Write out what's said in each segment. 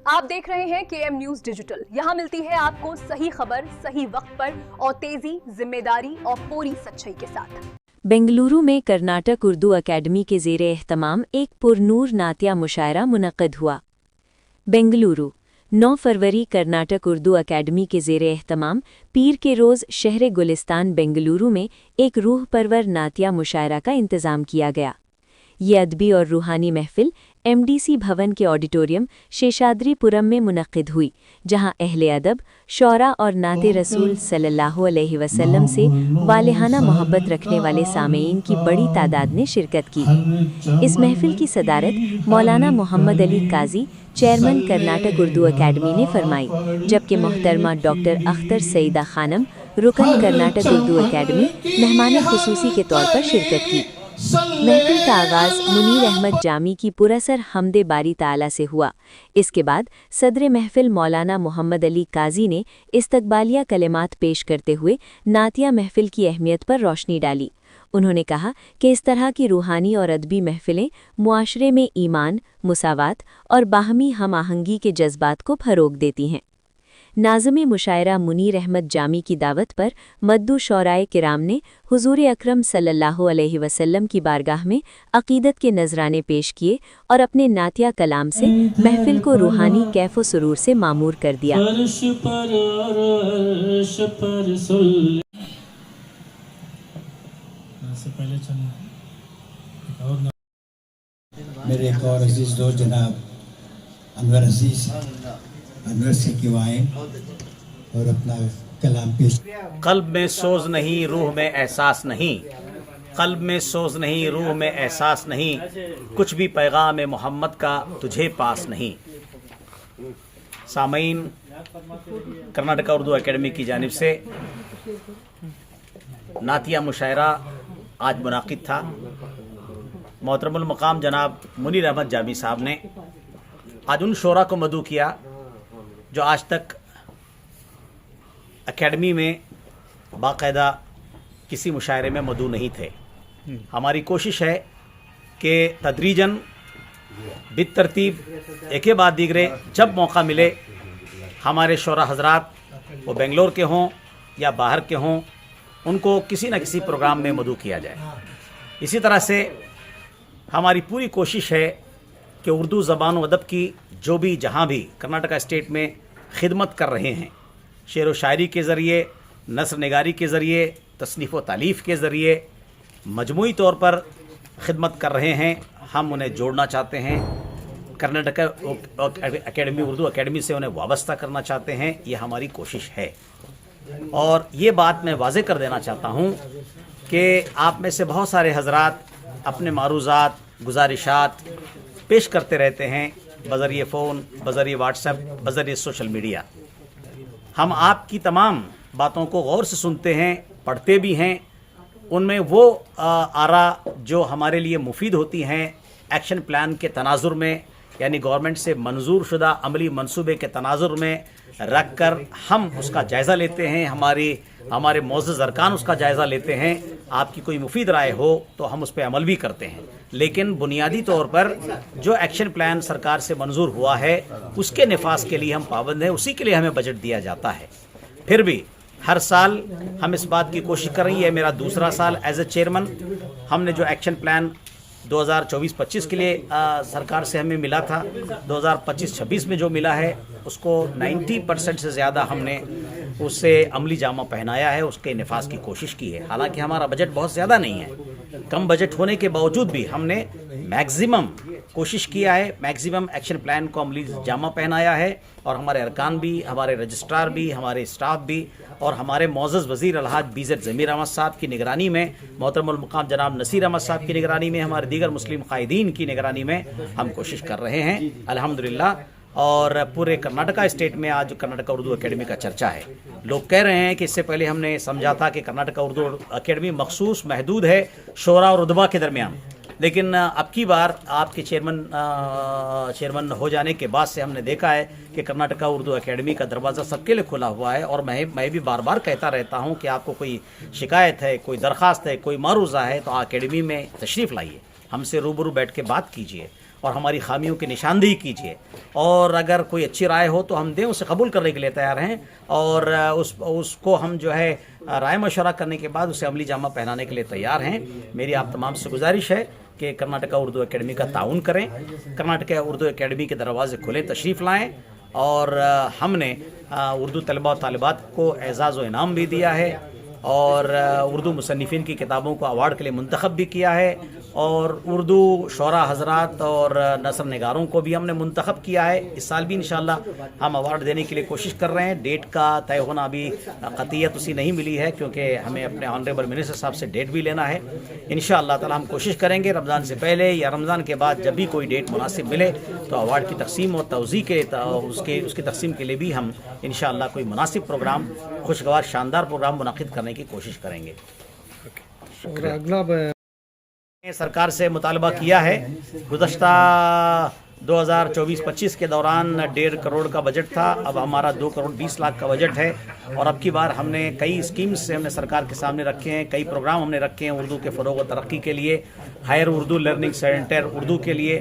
आप देख रहे हैं KM न्यूज डिजिटल। यहाँ मिलती है आपको सही खबर सही वक्त पर और तेजी, जिम्मेदारी और पूरी सच्चाई के साथ। बेंगलुरु में कर्नाटक उर्दू अकेडमी के ज़ेरे एहतमाम एक पुरनूर नातिया मुशायरा मुनक़्क़द हुआ। बेंगलुरु 9 फरवरी कर्नाटक उर्दू अकेडमी के ज़ेरे एहतमाम पीर के रोज़ शहर गुलिस्तान बेंगलुरु में एक रूह परवर नातिया मुशायरा का इंतज़ाम किया गया। ये अदबी और रूहानी महफिल MDC भवन के ऑडिटोरियम शेषाद्रीपुरम में मुनक़्क़िद हुई, जहां अहले अदब, शौरा और नाते रसूल सल्लल्लाहु अलैहि वसल्लम से वालिहाना मोहब्बत रखने वाले सामेईन की बड़ी तादाद ने शिरकत की। इस महफिल की सदारत मौलाना मोहम्मद अली काजी, चेयरमैन कर्नाटक उर्दू अकेडमी ने फरमाई, जबकि मोहतरमा डॉक्टर अख्तर सईदा खानम, रुकन कर्नाटक उर्दू अकेडमी, मेहमान खुसूसी के तौर पर शिरकत की। महफिल का आगाज़ मुनीर अहमद जामी की पुरअसर हमदे बारी ताला से हुआ। इसके बाद सदर महफिल मौलाना मोहम्मद अली काजी ने इस्तकबालिया कलिमात पेश करते हुए नातिया महफिल की अहमियत पर रोशनी डाली। उन्होंने कहा कि इस तरह की रूहानी और अदबी महफिलें मुआशरे में ईमान, मुसावात और बाहमी हम आहंगी के जज्बात को फ़रोग़ देती हैं। नाज़िम मुशायरा मुनीर अहमद जामी की दावत पर मद्दू शौराए किराम ने हुजूर अकरम सल्लल्लाहु अलैहि वसल्लम की बारगाह में अक़ीदत के नजराने पेश किए और अपने नातिया कलाम से महफिल को रूहानी कैफ़ व सुरूर से मामूर कर दिया। मेरे एक और अजीज दोस्त जनाब अनवर अजीज अनवर से किवाएं और अपना कलाम पेश। कल्ब में सोज नहीं, रूह में एहसास नहीं, कल्ब में सोज नहीं, रूह में एहसास नहीं, कुछ भी पैगाम मोहम्मद का तुझे पास नहीं। सामीन, कर्नाटक उर्दू अकेडमी की जानिब से नातिया मुशायरा आज मुनाकिद था। मोहतरमुल मकाम जनाब मुनीर अहमद जामी साहब ने आज उन शोरा को मदऊ किया जो आज तक एकेडमी में बाकायदा किसी मुशायरे में मदऊ नहीं थे। हमारी कोशिश है कि तदरीजन बितरतीब एक बाद दीगरे जब मौका मिले हमारे शोरा हजरात वो बेंगलोर के हों या बाहर के हों, उनको किसी न किसी प्रोग्राम में मदऊ किया जाए। इसी तरह से हमारी पूरी कोशिश है कि उर्दू ज़बान व अदब की जो भी जहाँ भी कर्नाटका स्टेट में खिदमत कर रहे हैं, शेर व शायरी के ज़रिए, नस्र निगारी के ज़रिए, तसनीफ़ व तालीफ़ के ज़रिए मजमूई तौर पर खिदमत कर रहे हैं, हम उन्हें जोड़ना चाहते हैं। कर्नाटका अकेडमी उर्दू अकेडमी से उन्हें वाबस्ता करना चाहते हैं। ये हमारी कोशिश है और ये बात मैं वाज़े कर देना चाहता हूँ कि आप में से बहुत सारे हजरात अपने मारूज़ात, गुजारिशात पेश करते रहते हैं बज़रिए फ़ोन, बज़रिए व्हाट्सएप, बज़रिए सोशल मीडिया। हम आपकी तमाम बातों को गौर से सुनते हैं, पढ़ते भी हैं। उनमें वो आरा जो हमारे लिए मुफीद होती हैं एक्शन प्लान के तनाजुर में, यानी गवर्नमेंट से मंजूर शुदा अमली मंसूबे के तनाजुर में रख कर हम उसका जायज़ा लेते हैं। हमारे मोअज़्ज़ज़ अरकान उसका जायज़ा लेते हैं। आपकी कोई मुफीद राय हो तो हम उस पर अमल भी करते हैं, लेकिन बुनियादी तौर पर जो एक्शन प्लान सरकार से मंजूर हुआ है उसके निफाज के लिए हम पाबंद हैं, उसी के लिए हमें बजट दिया जाता है। फिर भी हर साल हम इस बात की कोशिश कर रही है, मेरा दूसरा साल एज ए चेयरमैन, हमने जो एक्शन प्लान 2024-25 के लिए सरकार से हमें मिला था, 2025-26 में जो मिला है उसको 90% से ज़्यादा हमने उससे अमली जामा पहनाया है, उसके निफाज की कोशिश की है। हालांकि हमारा बजट बहुत ज़्यादा नहीं है, कम बजट होने के बावजूद भी हमने मैक्सिमम कोशिश किया है, मैक्सिमम एक्शन प्लान को अमली जामा पहनाया है। और हमारे अरकान भी, हमारे रजिस्ट्रार भी, हमारे स्टाफ भी और हमारे मोअज़्ज़ज़ वज़ीर अलहाज BZ ज़मीर अहमद साहब की निगरानी में, मोहतरमुल मुक़ाम जनाब नसीर अहमद साहब की निगरानी में, हमारे दीगर मुस्लिम क़ायदीन की निगरानी में हम कोशिश कर रहे हैं अल्हम्दुलिल्लाह। और पूरे कर्नाटका स्टेट में आज कर्नाटका उर्दू अकेडमी का चर्चा है। लोग कह रहे हैं कि इससे पहले हमने समझा था कि कर्नाटका उर्दू अकेडमी मखसूस महदूद है शोरा और रुतबा के दरमियान, लेकिन अब की बार आपके चेयरमैन हो जाने के बाद से हमने देखा है कि कर्नाटका उर्दू अकेडमी का दरवाज़ा सबके लिए खुला हुआ है। और मैं भी बार बार कहता रहता हूं कि आपको कोई शिकायत है, कोई दरख्वास्त है, कोई मारूज़ा है तो अकेडमी में तशरीफ़ लाइए, हमसे रूबरू बैठ के बात कीजिए और हमारी खामियों की निशानदेही कीजिए, और अगर कोई अच्छी राय हो तो हम दें, उसे कबूल करने के लिए तैयार हैं, और उसको हम जो है राय मशवरा करने के बाद उसे अमली जामा पहनाने के लिए तैयार हैं। मेरी आप तमाम से गुजारिश है कि कर्नाटका उर्दू एकेडमी का ताउन करें, कर्नाटका उर्दू एकेडमी के दरवाजे खुले, तशरीफ़ लाएँ। और हमने उर्दू तलबा और तालिबात को एज़ाज़ व इनाम भी दिया है, और उर्दू मुसन्निफ़ीन की किताबों को अवार्ड के लिए मुंतखब भी किया है, और उर्दू शोरा हज़रात और नसर नगारों को भी हमने मुंतखब किया है। इस साल भी इंशाअल्लाह हम अवार्ड देने के लिए कोशिश कर रहे हैं। डेट का तय होना अभी क़तियत उसी नहीं मिली है, क्योंकि हमें अपने ऑनरेबल मिनिस्टर साहब से डेट भी लेना है। इंशाअल्लाह ताला हम कोशिश करेंगे रमज़ान से पहले या रमज़ान के बाद जब भी कोई डेट मुनासिब मिले तो अवार्ड की तकसीम और तोज़ी के उसकी तकसीम के लिए भी हम इंशाअल्लाह कोई मुनासिब प्रोग्राम, खुशगवार शानदार प्रोग्राम मुनाकिद करने की कोशिश करेंगे। और अगला सरकार से मुतालबा किया है, गुज़श्ता 2024-25 के दौरान 1.5 करोड़ का बजट था, अब हमारा 2 करोड़ 20 लाख का बजट है, और अब की बार हमने कई स्कीम्स से हमने सरकार के सामने रखे हैं, कई प्रोग्राम हमने रखे हैं उर्दू के फ़रोग़ व तरक्की के लिए, higher Urdu learning centre Urdu के लिए,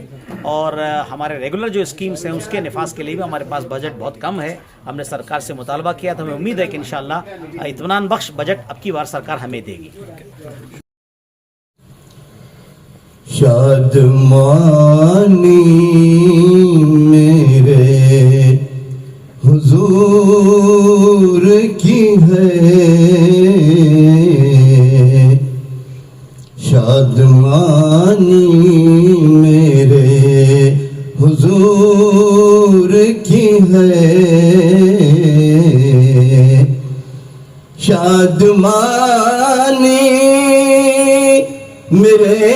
और हमारे रेगुलर जो स्कीम्स हैं उसके निफाज के लिए भी हमारे पास बजट बहुत कम है। हमने सरकार से मुतालबा किया था, हमें उम्मीद है कि इंशाअल्लाह इत्मीनान बख्श बजट अब की बार सरकार हमें देगी। शादमानी मेरे हुजूर की है, शादमानी मेरे हुजूर की है, शादमानी मेरे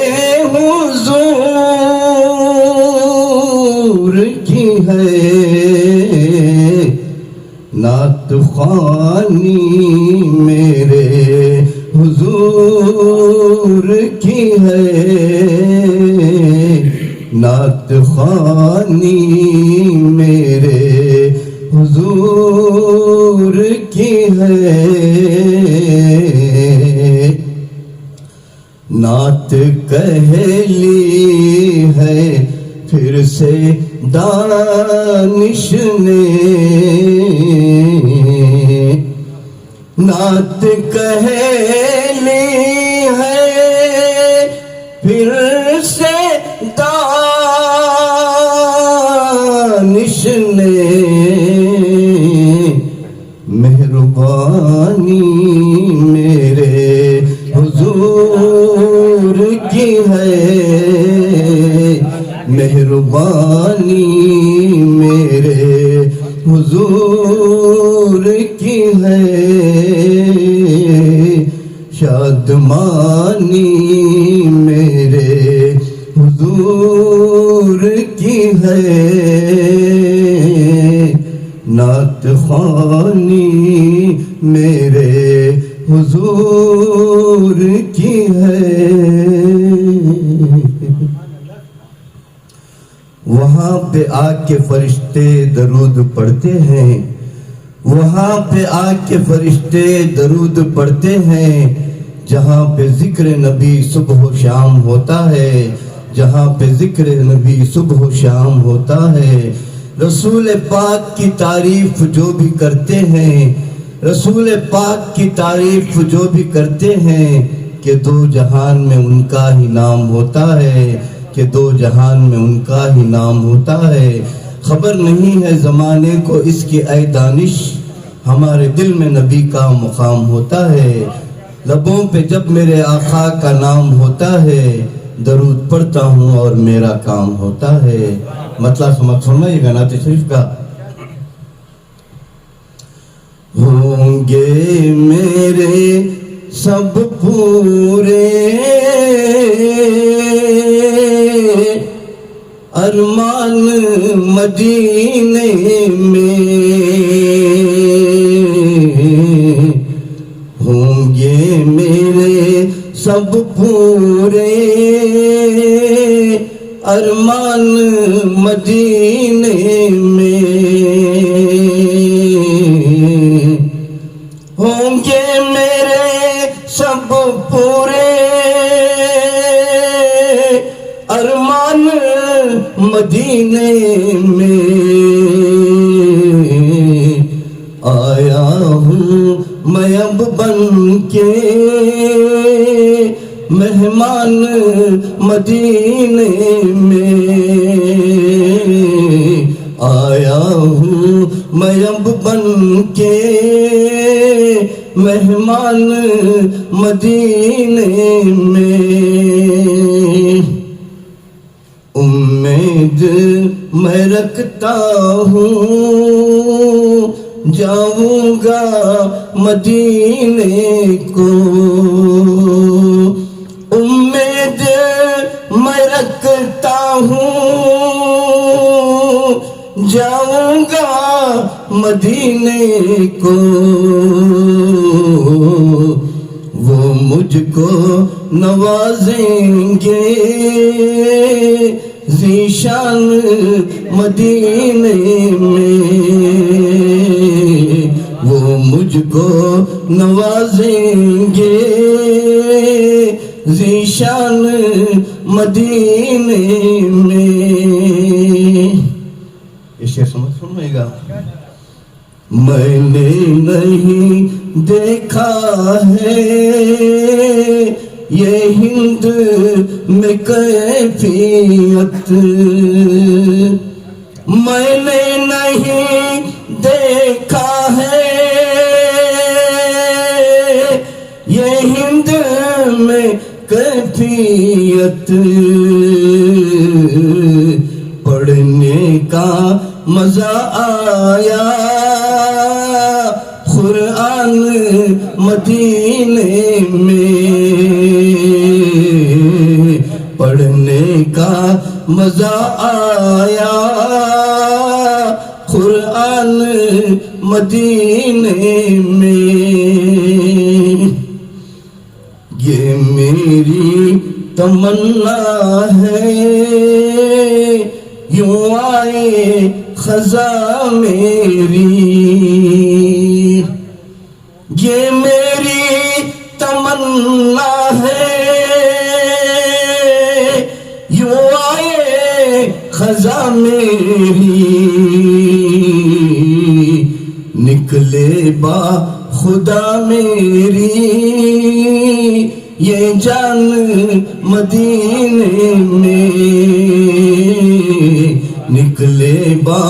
हुजूर की है, नात ख़्वानी मेरे हुजूर की है, नात ख़्वानी मेरे हुजूर की है, नात कहली है फिर से दानिश ने, नात कहली है फिर से दानिश ने, मेहरबानी मेरे हुजूर की है, मेहरबानी मेरे हुजूर की है, शादमानी मेरे हुजूर की है, नात ख़्वानी मेरे हुजूर की है। वहाँ पे आके फरिश्ते दरूद पढ़ते हैं, वहाँ पे आके फरिश्ते दरूद पढ़ते हैं, जहाँ पे जिक्र नबी सुबह शाम होता है, जहाँ पे जिक्र नबी सुबह शाम होता है। रसूल पाक की तारीफ जो भी करते हैं, रसूल पाक की तारीफ जो भी करते हैं, कि दो जहान में उनका ही नाम होता है, कि दो जहान में उनका ही नाम होता है। खबर नहीं है ज़माने को इसकी ऐ दानिश, हमारे दिल में नबी का मुकाम होता है। लबों पे जब मेरे आका का नाम होता है, दरूद पढ़ता हूँ और मेरा काम होता है। मतलब समझ फरमाइएगा नात शरीफ का। होंगे मेरे सब पूरे अरमान मदीने में, होंगे मेरे सब पूरे अरमान मदीने में, होंगे मेरे सब पूरे अरमान के मेहमान मदीने में आया हूँ मैं अब बन के मेहमान मदीने में। उम्मीद मैं रखता हूँ जाऊंगा मदीने को, उम्मीद मैं रखता हूँ जाऊंगा मदीने को। वो मुझको नवाजेंगे ज़ीशान मदीने में, वो मुझको नवाजेंगे ज़ीशान मदीने में। ये शेर सुनिएगा। मैंने नहीं देखा है ये हिंद में कैफियत, मैंने नहीं देखा है ये हिंद में कैफियत। पढ़ने का मजा आया कुरान मदीने में, पढ़ने का मजा आया कुरान मदीने में। ये मेरी तमन्ना है यूं आए खजा मेरी, ये मेरी तमन्ना है यूं आए खजा मेरी। निकले बा खुदा मेरी ये जान मदीने में, निकले बा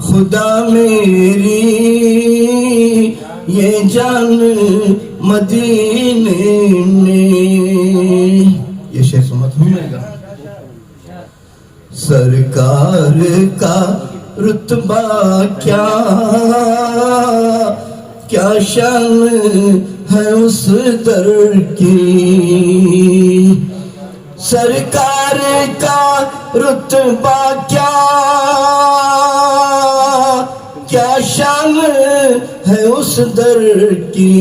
खुदा मेरी ये जान मदीने में। ये शेर समझ मिलेगा। सरकार का रुतबा क्या क्या शान है उस दर की, सरकार का रुतबा क्या क्या शान है उस दर की।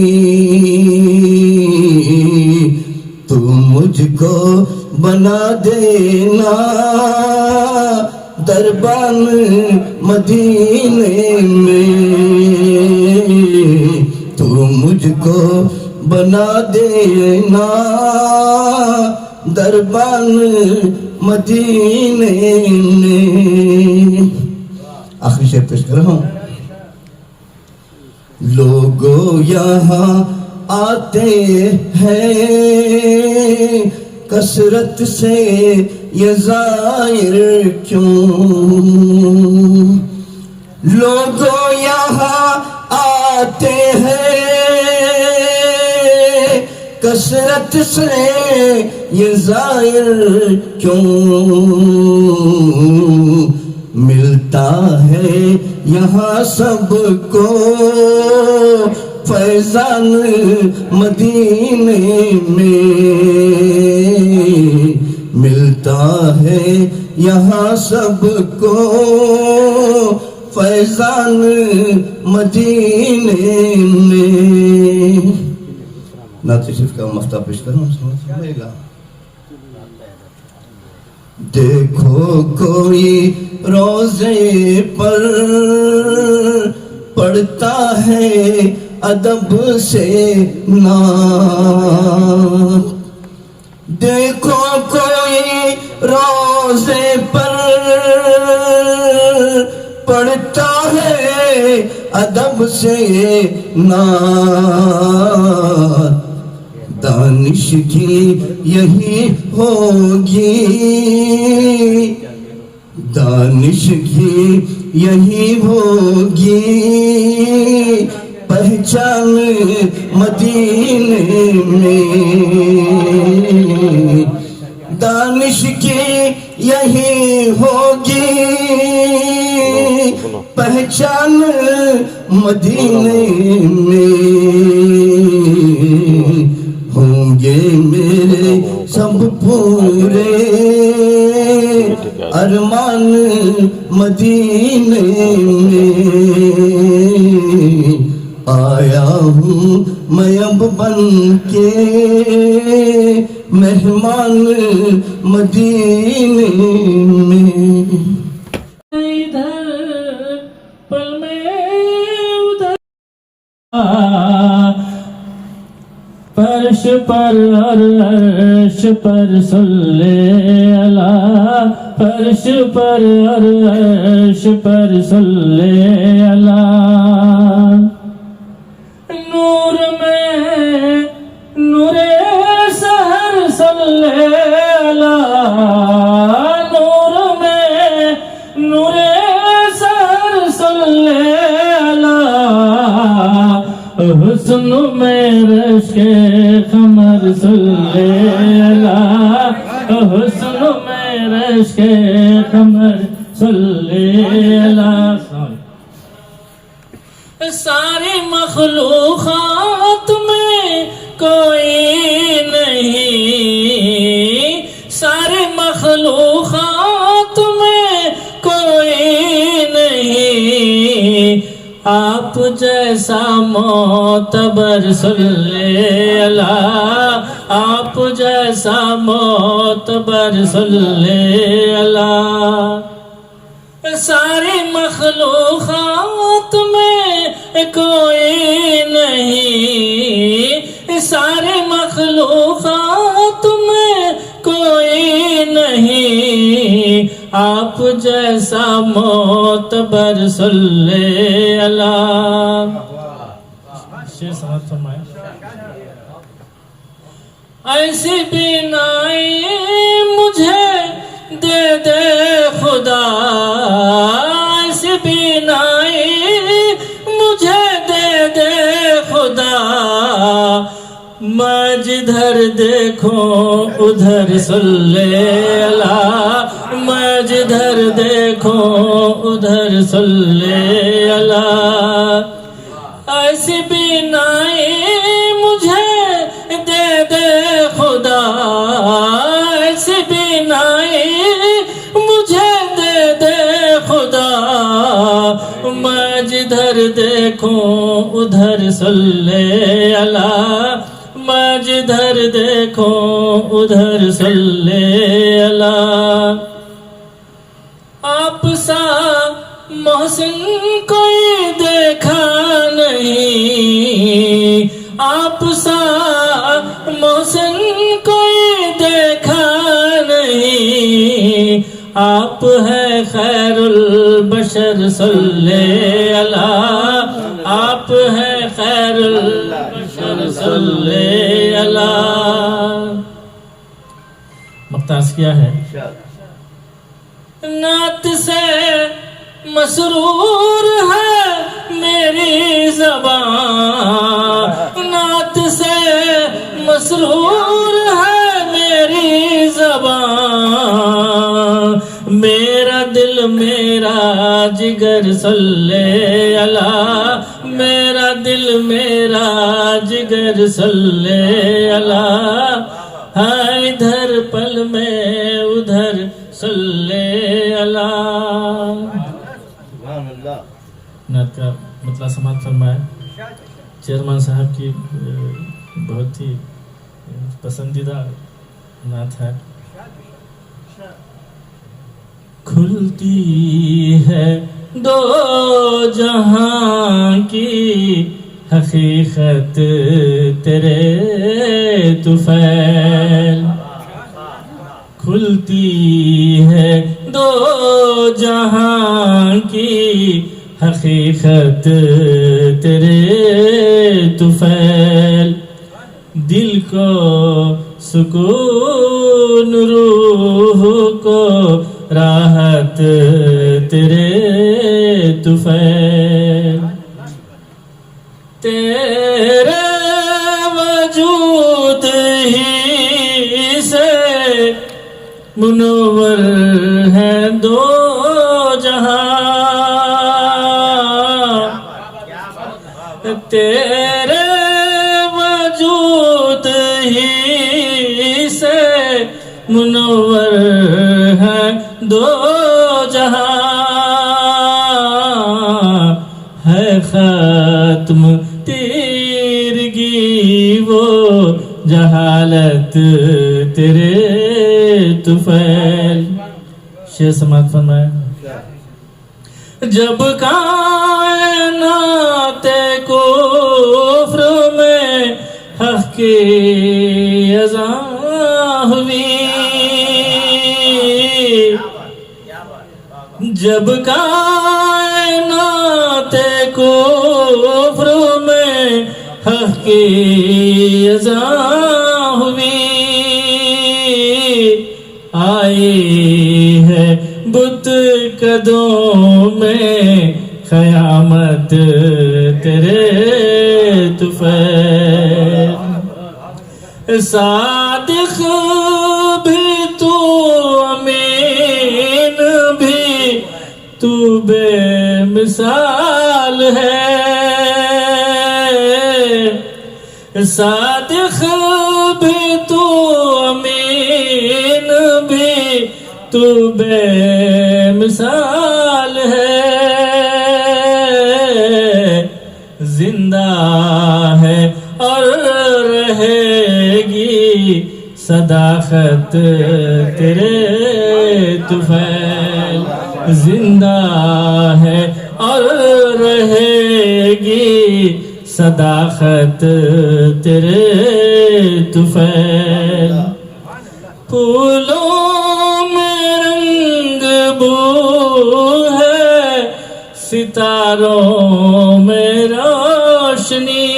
तू मुझको बना देना दरबान मदीने में, तू मुझको बना देना दरबान मदीने में। आखिरी शेर पेश कर रहा हूं। लोगों यहाँ आते हैं कसरत से ये जाहिर क्यों, लोगों यहाँ आते हैं कसरत से ये जाहिर क्यों। मिलता है यहाँ सबको फैजान मदीने में, मिलता है यहाँ सबको फैजान मदीने में। नात शरीफ का मफ्ता पेश करूं, समझेगा। देखो कोई रोजे पर पढ़ता है अदब से नात, देखो कोई रोजे पर पढ़ता है अदब से नात दानिश की यही होगी, दानिश की यही होगी पहचान मदीने में, दानिश की यही होगी पहचान मदीने में। होंगे मेरे सब पूरे अरमान मदीने में, आया हूँ मैं अब बन के मेहमान मदीने में। इधर पल में उधर फर्श पर और अर्श पर सल्ले अला, फर्श पर और अर्श पर सल्ले अला। नूर में नूरे सहर सल्ले अला, नूर में नूरे सहर सल्ले अला। हुस्न में रश्के कमर सल्ले अला, हुस्न में रश्के कमर सल्ले अला। सारी मखलूक़ात में कोई नहीं, सारे मखलूक़ात में कोई नहीं, आप जैसा मोतबर सल्ले अला, आप जैसा मोतबर सल्ले अला। सारी मखलूक़ात में कोई नहीं, सारे मखलूक़ात में कोई नहीं, आप जैसा मोतबर सल्ले अला। शेर समाज फरमाए। ऐसी बीनाई मुझे दे दे खुदा, ऐसी बीनाई मुझे दे दे खुदा। मैं जिधर देखूं उधर सल्ले अला, मैं जिधर देखूं उधर सल्ले अला। ऐसी बीनाई मुझे दे दे खुदा, ऐसी बीनाई मुझे दे दे खुदा। मैं जिधर देखूं उधर सल्ले अला, मैं जिधर देखूं उधर सल्ले अला। आप सा मोहसिन कोई देखा नहीं, आप सा मोहसिन कोई देखा नहीं। आप है खैरुल बशर सल्ले अला, आप है खैरुल बशर सल्ले अला। मक्तास क्या है? नात से मसरूर है मेरी ज़बान, नात से मसरूर है मेरी ज़बान। मेरा दिल मेरा जिगर सल्ले अला, मेरा दिल मेरा जिगर सल्ले अला। हाँ इधर पल में उधर सल्ले अला। नात का मतलब समाज फरमाया। चेयरमैन साहब की बहुत ही पसंदीदा नात है। खुलती है दो जहां की हकीकत तेरे तुफैल, खुलती है दो जहां की हकीकत तेरे तुफैल, दिल को सुकून रूह को राहत तेरे तुफैल, तेरे वजूद ही से मुनव्वर है दो जहां, तेरे वजूद ही से मुनव्वर है दो जहां, है खत्म तीरगी वो जहालत तेरे तुफैल। शेर समाप्त फरमाया। जब कायनाते कुफ्र में हक़ की अज़ां हुई, जब कायनाते कुफ्र में हक़ की अज़ां हुई, आई है बुत कदों में क़यामत तेरे तुफैल, सादिक़ भी तू अमीन भी तू बेमिसाल है, सादिक़ भी तू अमीन भी तू बेमिसाल है, जिंदा है और रहेगी सदाकत तेरे तुफैल, जिंदा है और रहेगी सदाकत तेरे तुफैल, फूलों में रंग बू है सितारों में रोशनी,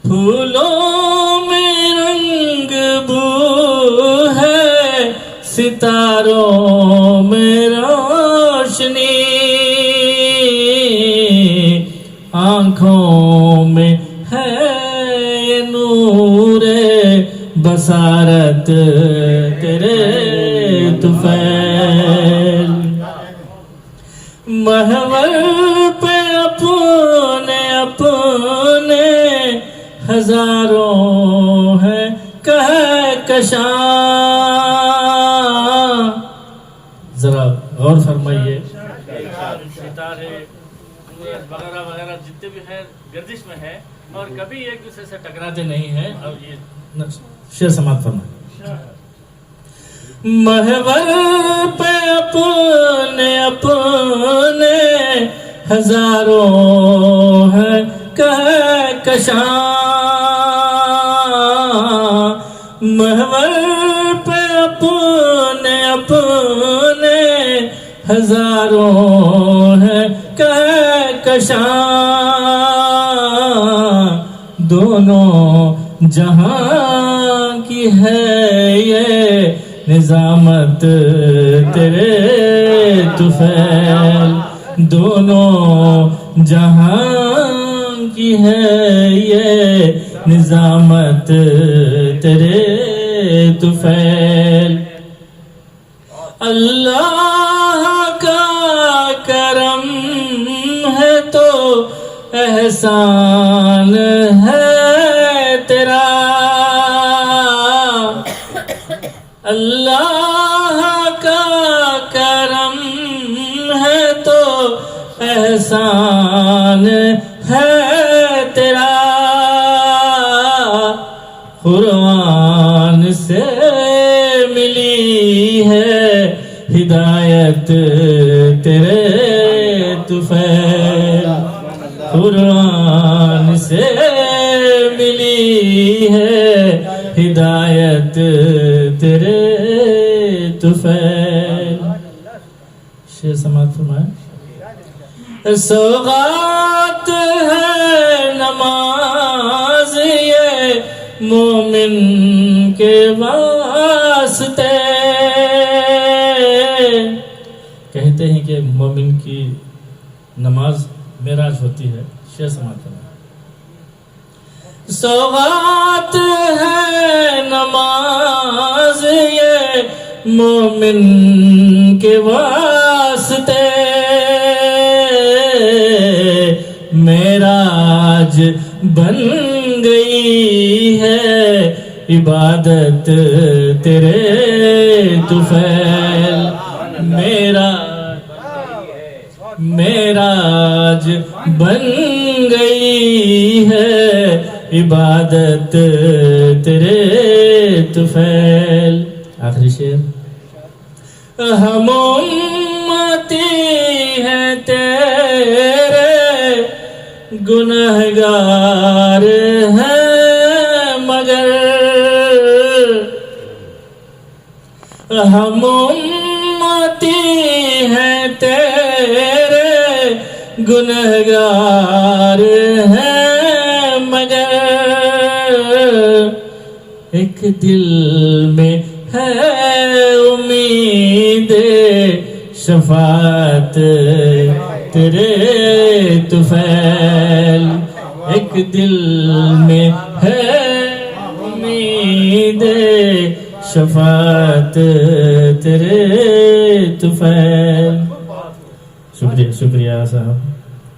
फूलों में रंग बू है सितारों में रोशनी, आँखों में है ये नूरे बसारत तेरे तुफैल, महवर पे अपने अपने हजारों है कहकशां, जरा गौर फरमाइए, सितारे वगैरह वगैरह जितने भी है गर्दिश में है और कभी एक दूसरे से टकराते नहीं है। और ये शेर समाप्त फरमाइए। महवर पे अपने अपने हजारों है कहकशां, महवर पे अपने अपने हजारों है कहकशां, दोनों जहां की है ये निजामत तेरे तुफैल, दोनों जहां की है ये निजामत तेरे तुफैल, अल्लाह का करम है तो एहसान है तेरा, अल्लाह का करम है तो एहसान है तेरा, कुरान से मिली है हिदायत तेरे तुफैल, कुरान से मिली है हिदायत तेरे तुफैल, शेर समाज फरमाए। सौगात है नमाज ये मोमिन के वास्ते, कहते हैं कि मोमिन की नमाज मेराज होती है। शेर समाज फरमाए। सौगात है नमाज ये मोमिन के वास्ते, मेराज बन गई है इबादत तेरे तुफैल, मेराज बन गई है इबादत तेरे तुफैल। आखिरी शेर। हम उम्मती हैं तेरे गुनहगार हैं मगर, हम उम्मती हैं तेरे गुनहगार हैं मगर, एक दिल में है उम्मीद शफात तेरे तुफैल, एक दिल में है उम्मीद शफात तेरे तुफैल। शुक्रिया शुक्रिया साहब,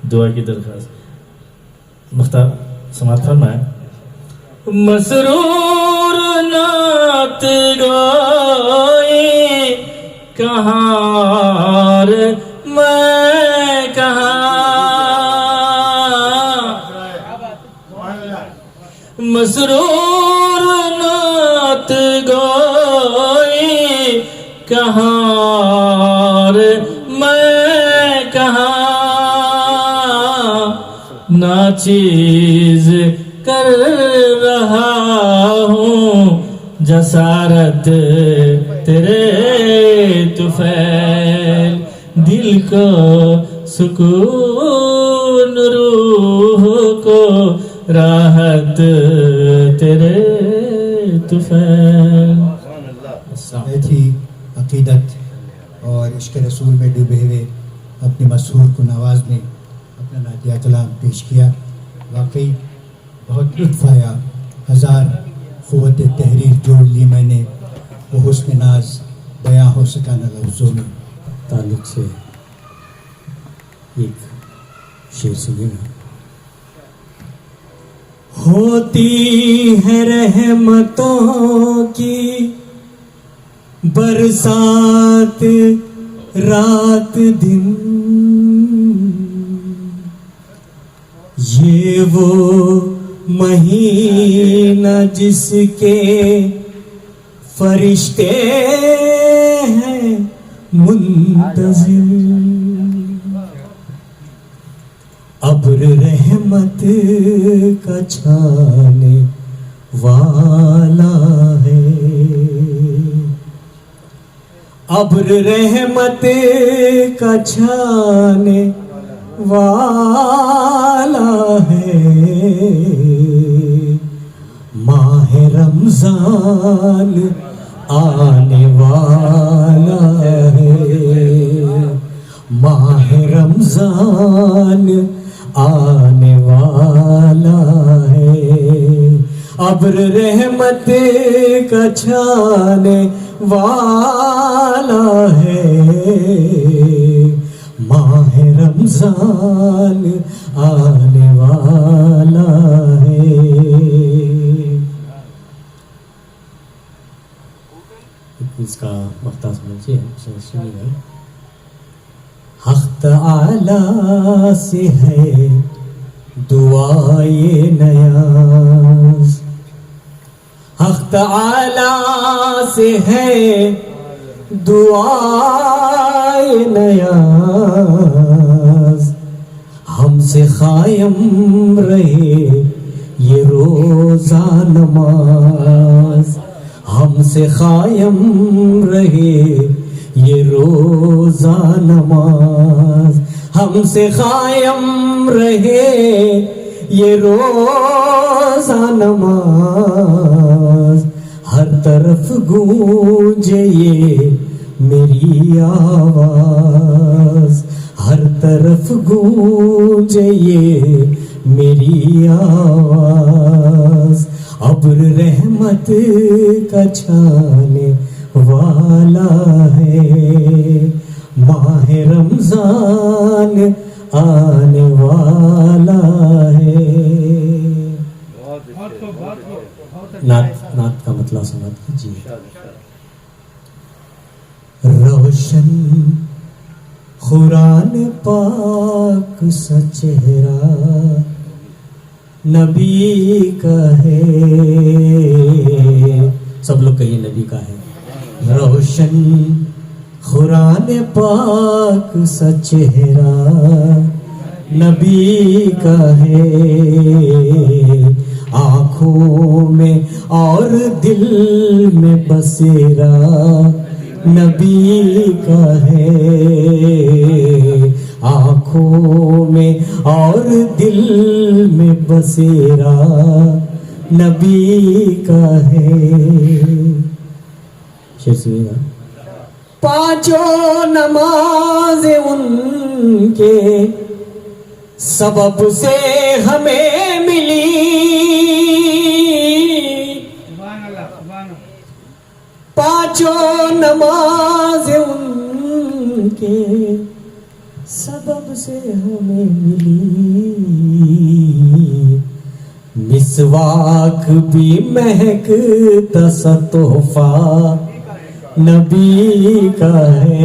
दुआ की दरख्वास्त। मुख्तार समात फरमाए। मसरूर नात गोई कहाँ मैं कहाँ, मसरूर नात गोई कहाँ मैं कहाँ, नाचीज कर रहा हूँ जसारत तेरे तुफैल, दिल को सुकून रूह को राहत तेरे तुफैल। थी अकीदत और इश्क़ रसूल में डूबे हुए अपनी मशहूर कुन आवाज़ में अपना नातिया कलाम पेश किया। वाकई बहुत लुत्फ़ आया, हज़ार क़ुव्वत तहरीर जोड़ ली मैंने, वो हुस्न नाज बयां हो सका न लफ्ज़ों में। ताल्लुक़ से एक शेर सुनिएगा। होती है रहमतों की बरसात रात दिन, ये वो महीना जिसके फरिश्ते हैं मुंतज़िर, अब्र रहमत का छाने वाला है, अब्र रहमत का छाने वाला है, माह रमजान आने वाला है, माह रमजान आने वाला है, अब्र रहमत का छाने वाला है, माह रमजान आने वाला है। इसका मख्ता समझिए, सुनिए। हक़ आला से है दुआए नयाज़, हक़ आला से है दुआए नयाज़, हमसे क़ायम रहे ये रोज़ा नमाज, हमसे क़ायम रहे ये रोजा नमाज हमसे कायम रहे, ये रोजा नमाज हर तरफ गूंजे ये मेरी आवाज, हर तरफ गूंजे ये मेरी आवाज। अब्र रहमत का छाने वाला है, माह रमजान आने वाला है। नात का मतलब समझ कीजिए। रोशन कुरान पाक सा चेहरा नबी का है, सब लोग कहिए नबी का है। रोशन कुरान पाक सा चेहरा नबी का है, आँखों में और दिल में बसेरा नबी का है, आँखों में और दिल में बसेरा नबी का है। शेर सुनिएगा। पांचों नमाज़ें उनके सबब से हमें मिली, पांचों नमाज़ें उनके सबब से हमें मिली। मिसवाक भी महकता सा तोहफा नबी का है,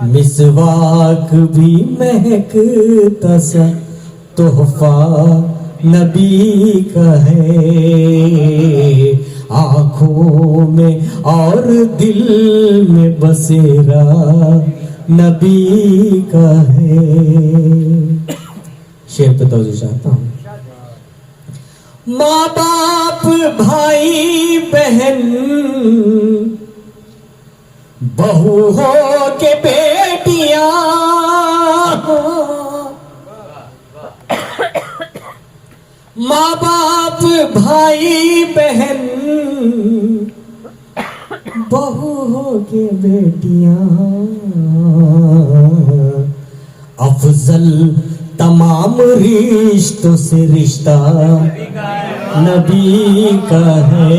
मिसवाक भी महकता सा तोहफा नबी का है, आँखों में और दिल में बसेरा नबी का है। शेर पे तवज्जो चाहता हूँ। माँ बाप भाई बहन बहू हो के बेटियां, माँ बाप भाई बहन बहू हो के बेटियां, अफजल तमाम रिश्तों से रिश्ता नबी का है,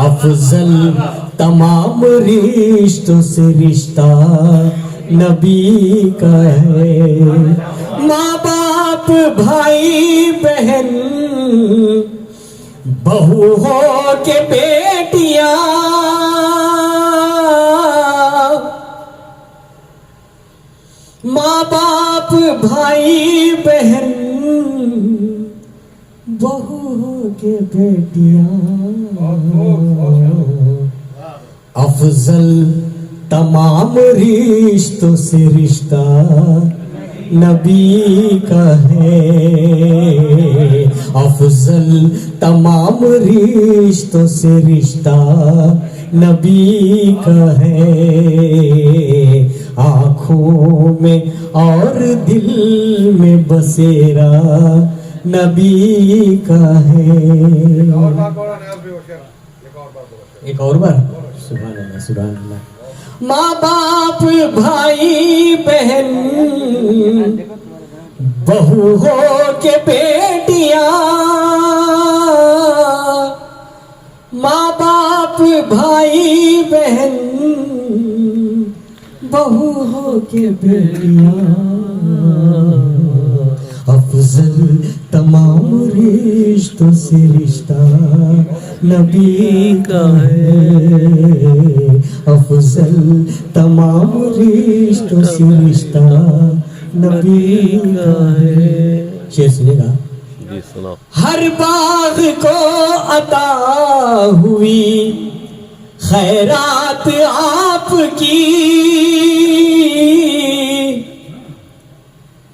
अफजल तमाम रिश्तों से रिश्ता नबी का है। माँ बाप भाई बहन बहू हो के बेटियां, माँ बाप भाई बहन बहू हो के बेटियां, अफजल तमाम रिश्तों से रिश्ता नबी का है, अफजल तमाम रिश्तों से रिश्ता नबी का है, आँखों में और दिल में बसेरा नबी का है। एक और बार सुभान अल्लाह सुभान अल्लाह। माँ बाप भाई बहन बहू हो के बेटियां, माँ बाप भाई बहन बहू हो के बेटियां, अफजल तमाम रिश्तों से रिश्ता नबी का है, अफजल तमाम रिश्तों से रिश्ता नबी का है। शेर सुनेगा। हर बाग को अता हुई खैरात आपकी,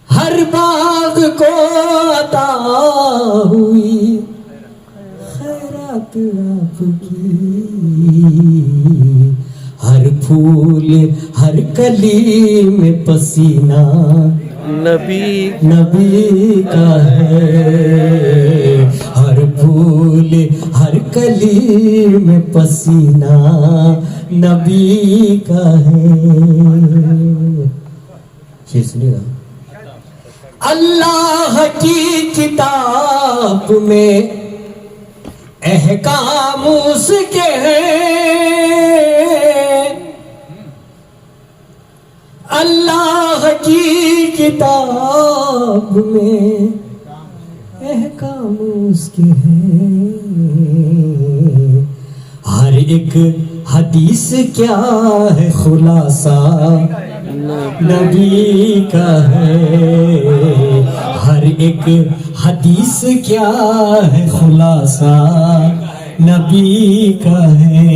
हर बाग को अता हुई खैरात आपकी, हर कली में पसीना नबी का है। हर फूल हर कली में पसीना नबी का है। शेर सुनिएगा। अल्लाह की किताब में अहकाम उसके हैं। अल्लाह की किताब में अहकाम उसके हैं। हर एक हदीस क्या है खुलासा नबी का है। हर एक हदीस क्या है खुलासा नबी का है।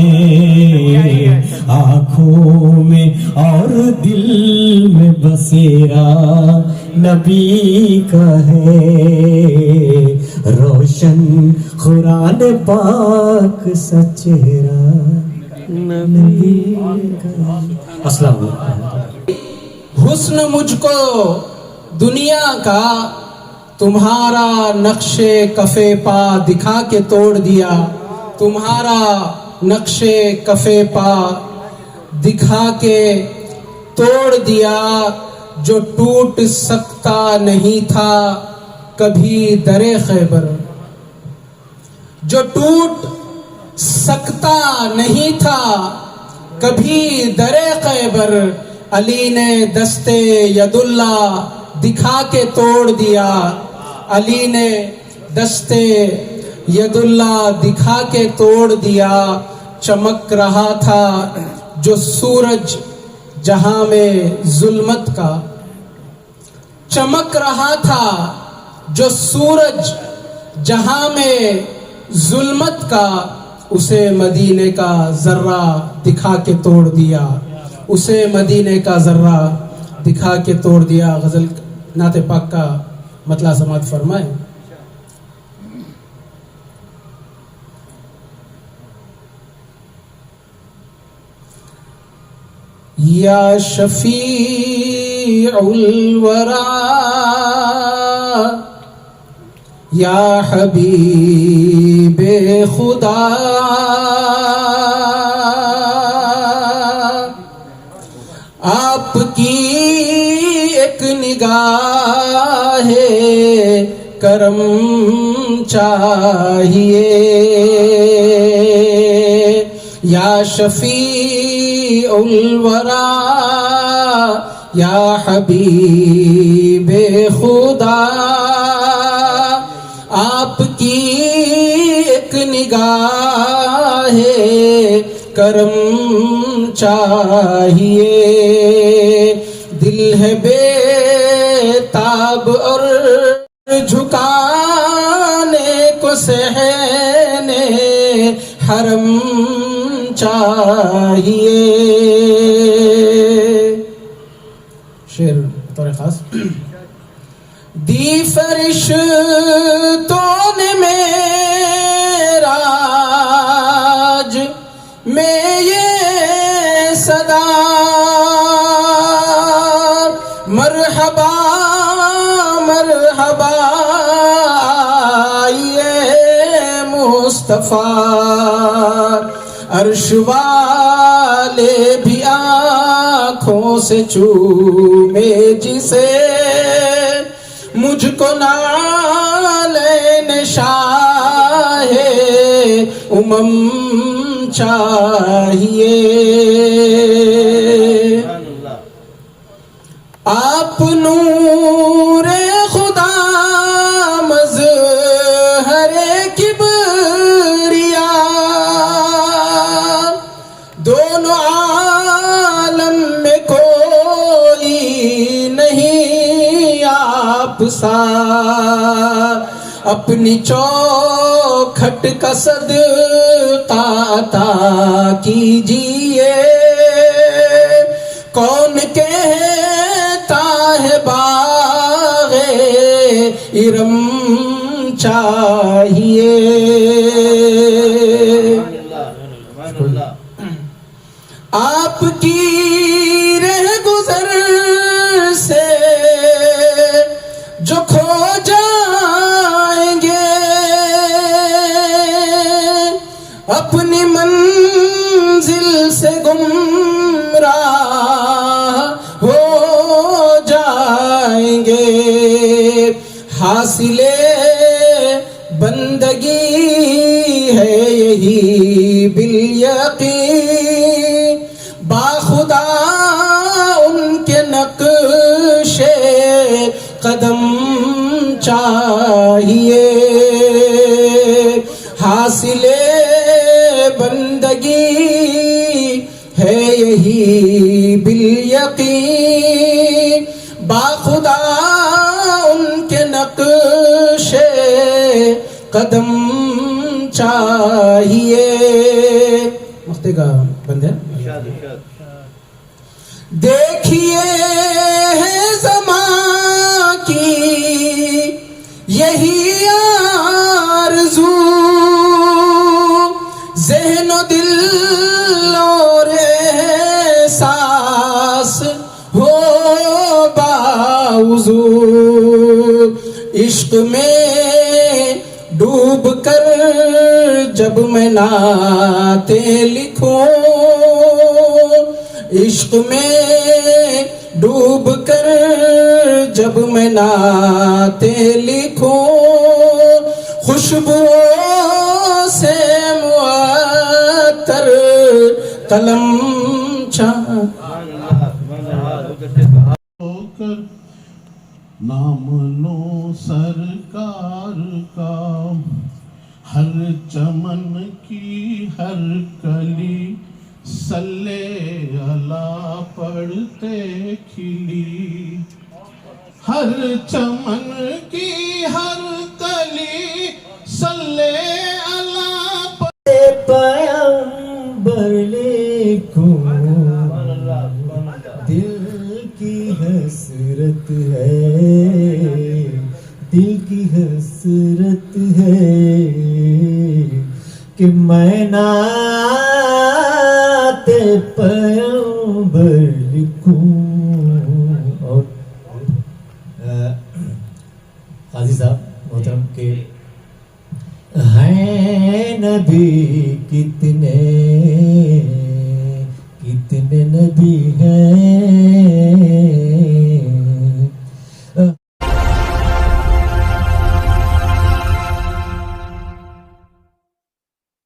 आँखों में और दिल में बसेरा नबी का है। रोशन कुरान पाक सचेरा नबी का। अस्सलाम वालेकुम। हुस्न मुझको दुनिया का तुम्हारा नक्शे कफे पा दिखा के तोड़ दिया। तुम्हारा नक्शे कफे पा दिखा के तोड़ दिया। जो टूट सकता नहीं था कभी दरे खैबर। जो टूट सकता नहीं था कभी दरे खैबर। अली ने दस्ते यदुल्ला दिखा के तोड़ दिया। अली ने दस्ते यदुल्ला दिखा के तोड़ दिया। चमक रहा था जो सूरज जहां में जुल्मत का। चमक रहा था जो सूरज जहां में जुल्मत का। उसे मदीने का जर्रा दिखा के तोड़ दिया। उसे मदीने का जर्रा दिखा के तोड़ दिया। गजल नाते पाक का मतला समात फरमाए। या शफीउल वरा या हबीबे खुदा। आपकी एक निगाहे करम चाहिए। या शफीउल वरा या हबीबे खुदा। आपकी एक निगाहे करम चाहिए। दिल है बेताब और झुकाने को सहने हरम चाहिए। शेर तौर खास। दी फरिश्तों ने मेराज में ये सदा मरहबा मरहबा ये मुस्तफा। अर्श वाले भी आँखों से चूमे जिसे। मुझको नालेन शाहे उमम चाहिए। आप नूरे खुदा मज़हरे किबरिया। दोनों आलम में कोई नहीं आप सा। अपनी चौखट का सदका अता कीजिए। कौन कहता है बाग़े इरम चाहिए। आपकी जाएंगे। हासिले बंदगी है यही बिल यकीन, बाखुदा उनके नक्शे कदम चाहिए। हासिले बंदगी है यही बिल यकीन, बाखुदा उनके नक्शे कदम चाहिए। मख्ते का बंद है। देखिए है ज़मां की यही आरज़ू, ज़हन दिल और एहसास हो बावजू। इश्क में डूब कर जब मैं नाते लिखूं, इश्क में डूब कर जब मैं नाते लिखूं, खुशबुओं से मुअत्तर कलम नाम लो सरकार का, हर चमन की हर कली सल्ले अला पढ़ते खिली। हर चमन की हर कली सल्ले अला पढ़ते पैगंबर लिखूं, दिल की हसरत है, दिल की हसरत है कि मैं नाते पैगंबर लिखूं। और काजी साहब मोहतरम के हैं नबी कितने कितने नबी हैं